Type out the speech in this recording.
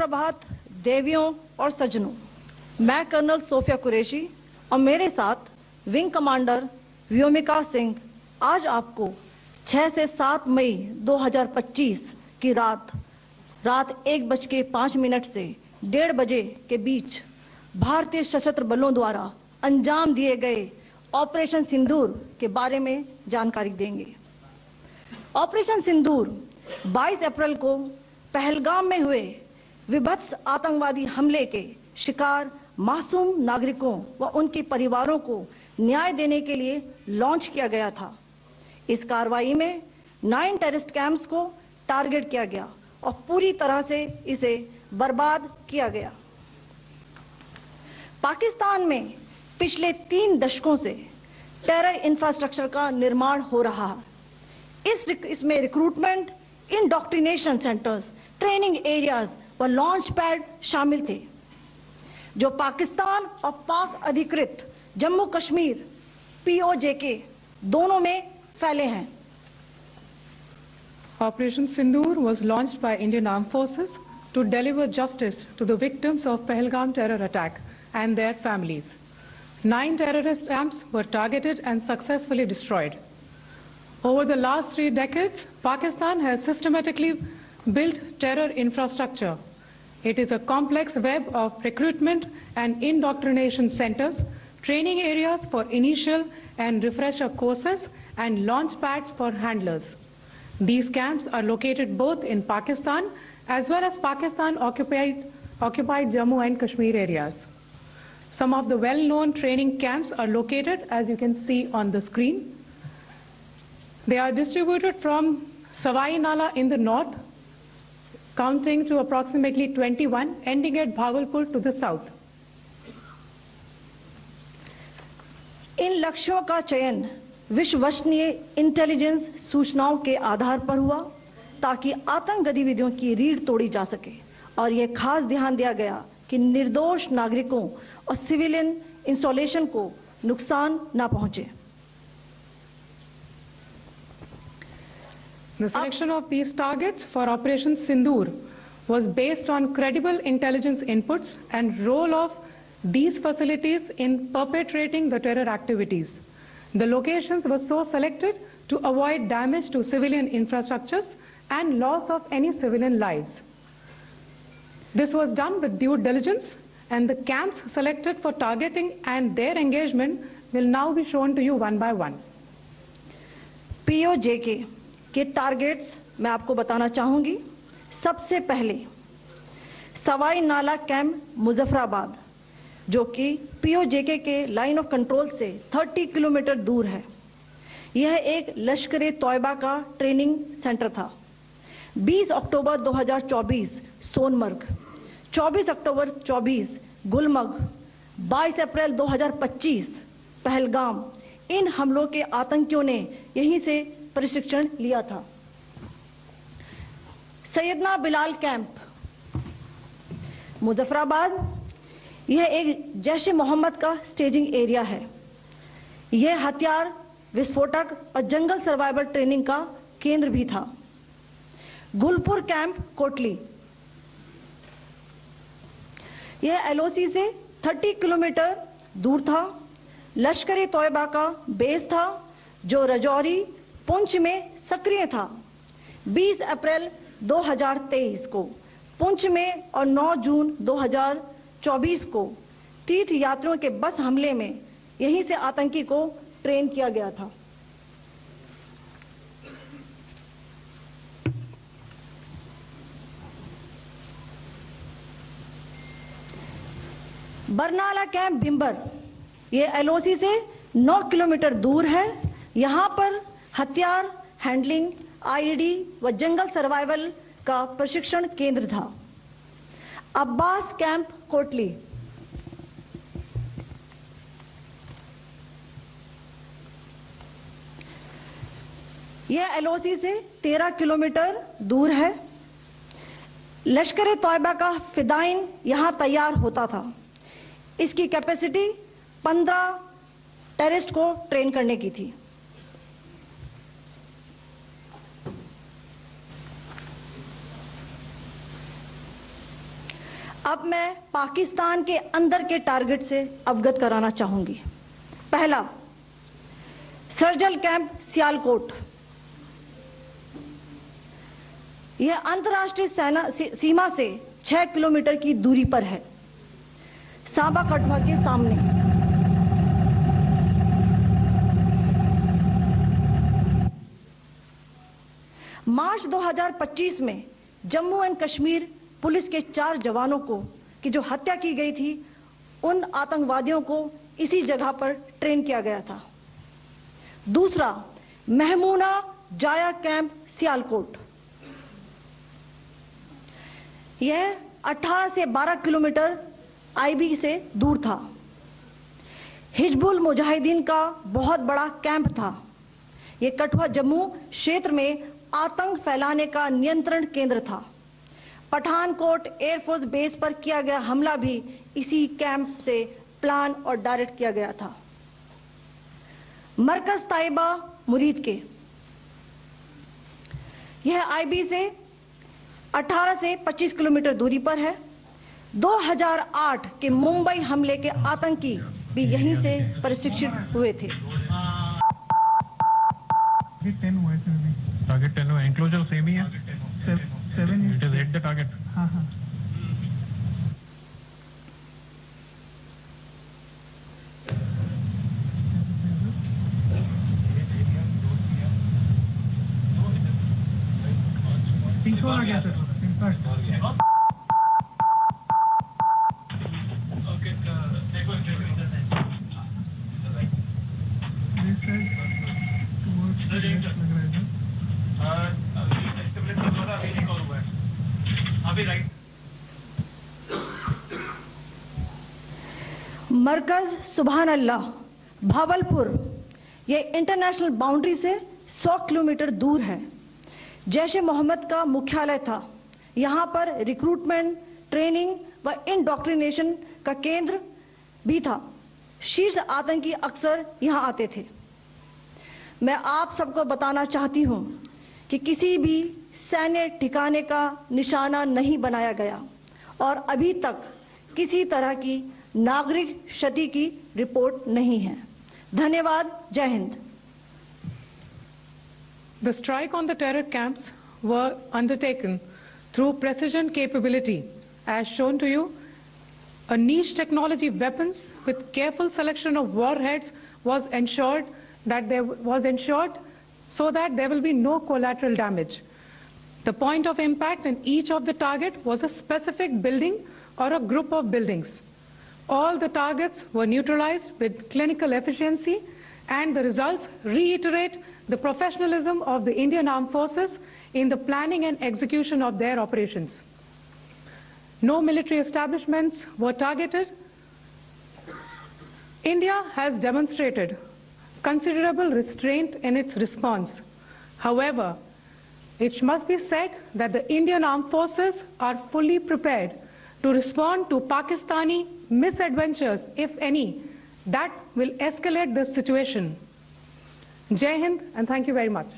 सुप्रभात देवियों और सज्जनों, मैं कर्नल सोफिया कुरैशी और मेरे साथ विंग कमांडर व्योमिका सिंह आज आपको 6 से 7 मई 2025 की रात 1:05 से 1:30 बजे के बीच भारतीय सशस्त्र बलों द्वारा अंजाम दिए गए ऑपरेशन सिंदूर के बारे में जानकारी देंगे। ऑपरेशन सिंदूर 22 अप्रैल को पहलगाम में हुए विभत्स आतंकवादी हमले के शिकार मासूम नागरिकों व उनके परिवारों को न्याय देने के लिए लॉन्च किया गया था। इस कार्रवाई में 9 टेररिस्ट कैंप्स को टारगेट किया गया और पूरी तरह से इसे बर्बाद किया गया। पाकिस्तान में पिछले 3 दशकों से टेरर इंफ्रास्ट्रक्चर का निर्माण हो रहा है। इसमें recruitment, indoctrination centres, training areas व लॉन्च पैड शामिल थे, जो पाकिस्तान और पाक अधिकृत जम्मू कश्मीर POJK दोनों में फैले हैं। Operation Sindoor was launched by Indian Armed Forces to deliver justice to the victims of Pahalgam terror attack and their families. 9 terrorist camps were targeted and successfully destroyed. Over the last 3 decades, Pakistan has systematically built terror infrastructure. It is a complex web of recruitment and indoctrination centers, training areas for initial and refresher courses, and launch pads for handlers. These camps are located both in Pakistan as well as Pakistan-occupied Jammu and Kashmir areas. Some of the well-known training camps are located, as you can see on the screen. They are distributed from Savai Nala in the north, counting to approximately 21, ending at Bhagalpur to the south. इन लक्ष्यों का चयन विश्वसनीय intelligence सूचनाओं के आधार पर हुआ ताकि आतंक गतिविधियों की रीढ़ तोड़ी जा सके, और यह खास ध्यान दिया गया कि निर्दोष नागरिकों और सिविलियन इंस्टॉलेशन को नुकसान न पहुंचे। The selection of these targets for Operation Sindoor was based on credible intelligence inputs and role of these facilities in perpetrating the terror activities. The locations were so selected to avoid damage to civilian infrastructures and loss of any civilian lives. This was done with due diligence, and the camps selected for targeting and their engagement will now be shown to you one by one. POJK के targets मैं आपको बताना चाहूंगी। सबसे पहले सवाई नाला camp Muzaffarabad, जो कि POJK के लाइन ऑफ कंट्रोल से 30 किलोमीटर दूर है। यह एक लश्कर-ए-तौयबा का ट्रेनिंग सेंटर था। 20 अक्टूबर 2024 सोनमर्ग, 24 अक्टूबर 24 गुलमर्ग, 22 अप्रैल 2025 पहलगाम, इन हमलों के आतंकियों ने यहीं से प्रशिक्षण लिया था। सैयदना बिलाल कैंप मुजफ्फराबाद, यह एक जैश-ए मोहम्मद का स्टेजिंग एरिया है। यह हथियार, विस्फोटक और जंगल सर्वाइवल ट्रेनिंग का केंद्र भी था। गुलपुर कैंप कोटली, यह LOC से 30 किलोमीटर दूर था। लश्कर-ए-तौयबा का बेस था, जो रजौरी पुंछ में सक्रिय था। 20 अप्रैल 2023 को पुंछ में और 9 जून 2024 को तीर्थ यात्रियों के बस हमले में यहीं से आतंकी को ट्रेन किया गया था। बरनाला कैंप भिंबर, यह LOC से 9 किलोमीटर दूर है। यहां पर हथियार, हैंडलिंग, IED व जंगल सर्वाइवल का प्रशिक्षण केंद्र था। अब्बास कैंप कोटली, यह LOC से 13 किलोमीटर दूर है। लश्कर-ए-तौयबा का फिदाइन यहां तैयार होता था। इसकी कैपेसिटी 15 टेररिस्ट को ट्रेन करने की थी। अब मैं पाकिस्तान के अंदर के टारगेट से अवगत कराना चाहूंगी। पहला, सर्जिकल कैंप सियालकोट। यह अंतर्राष्ट्रीय सीमा से 6 किलोमीटर की दूरी पर है, सांबा कठुआ के सामने। मार्च 2025 में जम्मू एंड कश्मीर पुलिस के 4 जवानों की जो हत्या की गई थी, उन आतंकवादियों को इसी जगह पर ट्रेन किया गया था। दूसरा, महमूना जाया कैंप सियालकोट। यह 18 से 12 किलोमीटर आईबी से दूर था। हिजबुल मुजाहिदीन का बहुत बड़ा कैंप था। यह कठुआ जम्मू क्षेत्र में आतंक फैलाने का नियंत्रण केंद्र था। पठानकोट एयरफोर्स बेस पर किया गया हमला भी इसी कैंप से प्लान और डायरेक्ट किया गया था। मरकज ताइबा मुरीद के, यह आईबी से 18 से 25 किलोमीटर दूरी पर है। 2008 के मुंबई हमले के आतंकी भी यहीं से प्रशिक्षित हुए थे। टारगेट 10 हुआ, एंक्लोजर सेम ही है। 7 it is hit the target. हाँ हाँ। आ गया सर। मरकज सुभान अल्लाह भावलपुर, यह इंटरनेशनल बाउंड्री से 100 किलोमीटर दूर है। जैश-ए मोहम्मद का मुख्यालय था। यहां पर रिक्रूटमेंट, ट्रेनिंग व इंडॉक्ट्रिनेशन का केंद्र भी था। शीर्ष आतंकी अक्सर यहां आते थे। मैं आप सबको बताना चाहती हूं कि किसी भी सैन्य ठिकाने का निशाना नहीं बनाया गया और अभी तक किसी तरह की नागरिक क्षति की रिपोर्ट नहीं है। धन्यवाद। जय Hind. The strike on the terror camps were undertaken through precision capability, as shown to you. A niche technology weapons with careful selection of warheads was ensured so that there will be no collateral damage. The point of impact in each of the target was a specific building or a group of buildings. All the targets were neutralized with clinical efficiency, and the results reiterate the professionalism of the Indian Armed Forces in the planning and execution of their operations. No military establishments were targeted. India has demonstrated considerable restraint in its response. However, it must be said that the Indian Armed Forces are fully prepared to respond to Pakistani misadventures, if any, that will escalate this situation. Jai Hind, and thank you very much.